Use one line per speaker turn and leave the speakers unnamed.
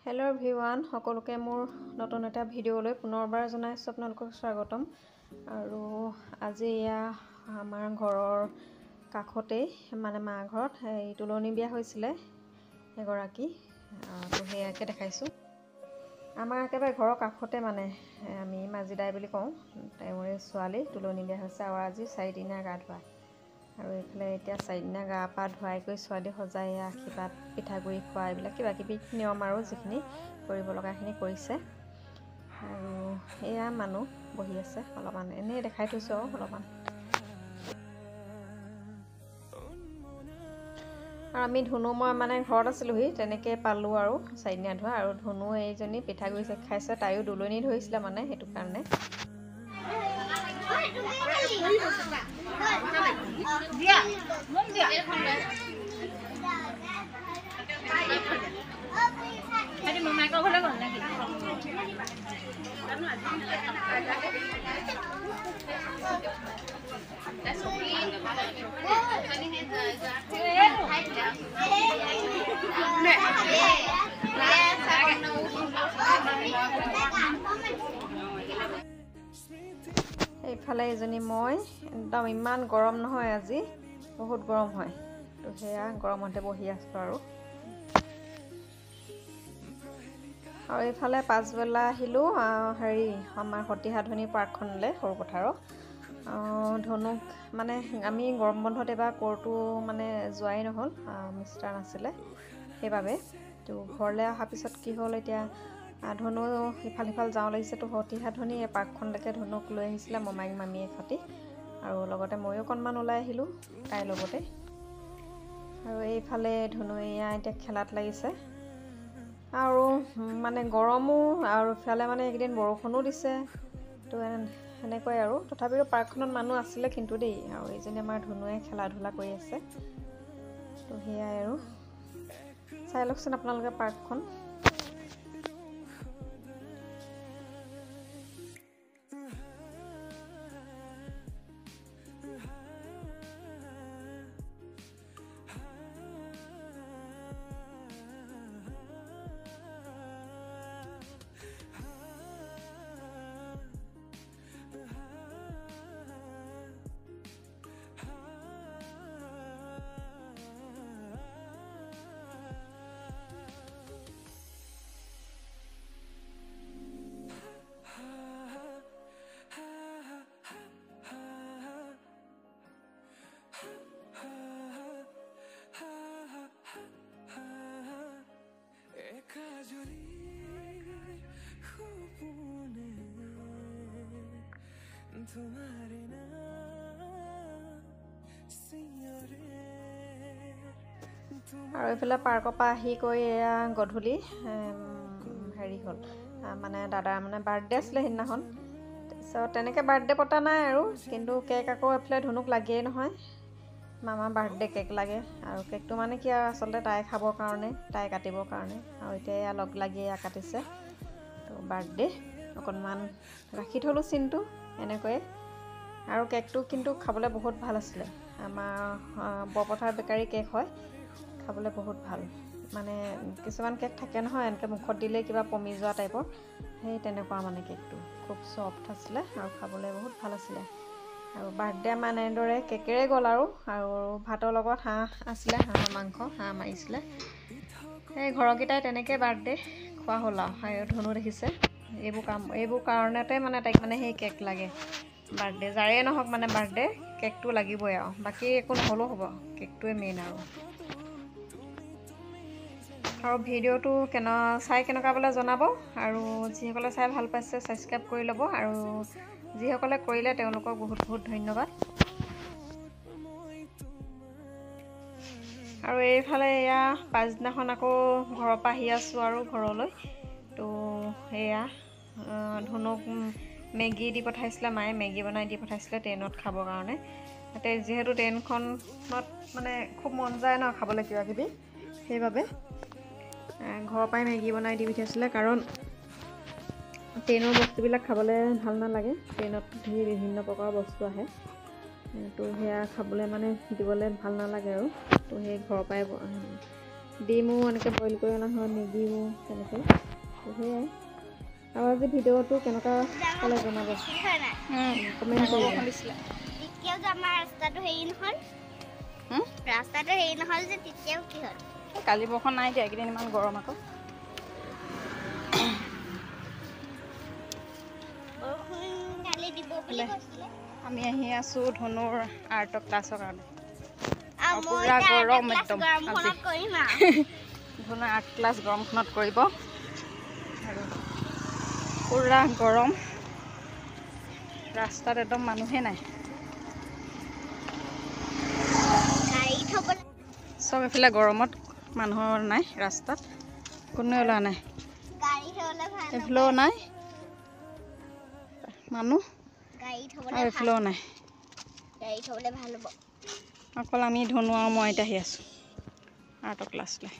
Hello everyone সকলোকে মোৰ নতুন এটা ভিডিঅ'লৈ পুনৰবাৰ জনাইছো আপোনালোকক স্বাগতম আৰু আজি এয়া আমাৰ ঘৰৰ কাষতে মানে মা ঘৰত এই তুলনি বিয়া হৈছিলে এগৰাকী তো হেয়াকে দেখাইছো আমাৰ একেবাৰে ঘৰৰ কাষতে মানে আমি মাজিদাই বুলি কওঁ তেওঁৰে ছোৱালী তুলনি বিয়া হৈছে আৰু আজি 4 দিনীয়া গা ধোৱা আৰু এইফালে এতিয়া 4 দিনীয়া গা পা ধুৱাই কৰি ছোৱালী সজাই আশীৰ্বাদ পিঠাগুৰি খোৱা এইবিলাক কিবা কিবি নিয়ম আৰু যিখিনি কৰিব লগাখিনি কৰিছে আৰু এয়া মানুহ বহি আছে অলপমান এনেই দেখাই থৈছো অলপমান আৰু আমি ধুনু মই মানে ঘৰত আছিলোহি তেনেকৈ পালোঁ আৰু 4 দিনীয়া ধোৱা আৰু ধুনু এইজনী পিঠাগুৰি খাইছে তাইও দুলনি ধৰিছিলে মানে সেইটো কাৰণে
Dia, dia. Tadi mama kau boleh kau lagi.
এইফালে এজনী মই একদম ইমান গৰম নহয় আজি বহুত গৰম হয় তো হেয়া গৰমতে বহি আছো আৰু এইফালে পাঁচবেলা আহিলো হেৰি আমাৰ সতিহাধনী পাৰ্কখনলৈ সৰু পথাৰৰ ধনুক মানে আমি গৰম বন্ধত এবাৰ কোৰটো মানে যোৱাই নহ'ল মিষ্টাৰ নাছিলে সেইবাবে তো ঘৰলৈ অহাৰ পিছত কি হ'ল এতিয়া ধনু ইফাল সিফাল যাওঁ লাগিছে তো সতিহাধনী এই পাৰ্কখনলৈকে ধনুক লৈ আহিছিলে মমাইক মামীয়ে সতি আৰু লগতে ময়ো অকণমান ওলাই আহিলোঁ তাইৰ লগতে আৰু এইফালে ধনু এয়া এতিয়া খেলাত লাগিছে আৰু মানে গৰমো আৰু ইফালে মানে একদিন বৰষুণো দিছে তো এনেকৈ আৰু তথাপিও পাৰ্কখনত মানুহ আছিলে কিন্তু দেই আৰু এইজনী আমাৰ ধনুৱে খেলা ধূলা কৰি আছে তো সেয়াই আৰু চাই লওকচোন আপোনালোকে পাৰ্কখন আৰু এইফালে পাৰ্কৰ পৰা আহি কৰি এয়া গধূলি হেৰি হ'ল মানে দাদাৰ মানে বাৰ্থডে আছিলে সেইদিনাখন তাৰপিছত তেনেকৈ বাৰ্থডে পতা নাই আৰু কিন্তু কেক আকৌ এইফালে ধনুক লাগেই নহয় মামাৰ বাৰ্থডে কেক লাগে আৰু কেকটো মানে কি আৰু আচলতে তাই খাবৰ কাৰণে তাই কাটিবৰ কাৰণে আৰু এতিয়া এয়া লগ লাগি এয়া কাটিছে তো বাৰ্থডে অকণমান ৰাখি থ'লোঁ চিনটো এনেকৈয়ে আৰু কেকটো কিন্তু খাবলৈ বহুত ভাল আছিলে আমাৰ বৰপথাৰ বেকাৰী কেক হয় খাবলৈ বহুত ভাল মানে কিছুমান কেক থাকে নহয় এনেকৈ মুখত দিলে কিবা পমি যোৱা টাইপৰ সেই তেনেকুৱা মানে কেকটো খুব সফ্ট আছিলে আৰু খাবলৈ বহুত ভাল আছিলে আৰু বাৰ্থডে আমাৰ এনেদৰে কেকেৰে গ'ল আৰু ভাতৰ লগত হাঁহ আছিলে হাঁহৰ মাংস হাঁহ মাৰিছিলে সেই ঘৰৰকেইটাই তেনেকৈ বাৰ্থডে খোৱা হ'ল আৰু ধনু দেখিছে এইবোৰ কাৰণতে মানে তাইক মানে সেই কেক লাগে বাৰ্থডে যাৰে নহওক মানে বাৰ্থডে কেকটো লাগিবই আৰু বাকী একো নহ'লেও হ'ব কেকটোৱে মেইন আৰু ভিডিঅ'টো চাই কেনেকুৱা বোলে জনাব আৰু যিসকলে চাই ভাল পাইছে ছাবস্ক্ৰাইব কৰি ল'ব আৰু যিসকলে কৰিলে তেওঁলোকক বহুত বহুত ধন্যবাদ আৰু এইফালে এয়া পাছদিনাখন আকৌ ঘৰৰ পৰা আহি আছোঁ আৰু ঘৰলৈ তো এয়া ধনুক মেগী দি পঠাইছিলে মায়ে মেগী বনাই দি পঠাইছিলে ট্ৰেইনত খাবৰ কাৰণে তাতে যিহেতু ট্ৰেইনখনত মানে খুব মন যায় ন খাবলৈ কিবা কিবি সেইবাবে ঘৰৰ পৰাই মেগী বনাই দি পঠাইছিলে কাৰণ ট্ৰেইনৰ বস্তুবিলাক খাবলৈ ভাল নালাগে ট্ৰেইনত বিভিন্ন প্ৰকাৰৰ বস্তু আহে তো সেয়া খাবলৈ মানে দিবলৈ ভাল নালাগে আৰু তো সেই ঘৰৰ পৰাই ডিমো এনেকৈ বইল কৰি অনা হয়, মেগীও তেনেকৈ। সেয়াই। আৰু আজি ভিডিঅ'টো কেনেকুৱা পালে জনাব, কমেণ্ট কৰিব।
তেতিয়াও যে আমাৰ ৰাস্তাটো হেৰি নহ'ল, ৰাস্তাটো হেৰি নহ'ল যে তেতিয়াও কি হ'ল?
কালি বৰষুণ নাই দিয়া, এইকেইদিন ইমান গৰম আকৌ।
বৰষুণ কালি দিব বুলি কৈছিলে।
আমি আহি আছোঁ ধনুৰ আৰ্টৰ ক্লাছৰ কাৰণে।
আৰু মই
পুৰা গৰম একদম
গৰমখনত
আজি।
কৰিম আৰু।
ধনুৰ আৰ্ট ক্লাছ গৰমখনত কৰিব আৰু পুৰা গৰম, ৰাস্তাত একদম মানুহে নাই।
গাড়ী থ'বলৈ
চব এইফালে গৰমত মানুহৰ নাই ৰাস্তাত, কোনোৱে ওলোৱা নাই।
গাড়ী থ'বলৈ ভাল হ'ব।
এইফালেও নাই মানুহ,
গাড়ী থ'বলৈ
আৰু এইফালেও নাই।
গাড়ী থ'বলৈ ভাল হ'ব।
অকল আমি ধনু আৰু মই এতিয়া আহি আছোঁ আৰ্টৰ ক্লাছলৈ।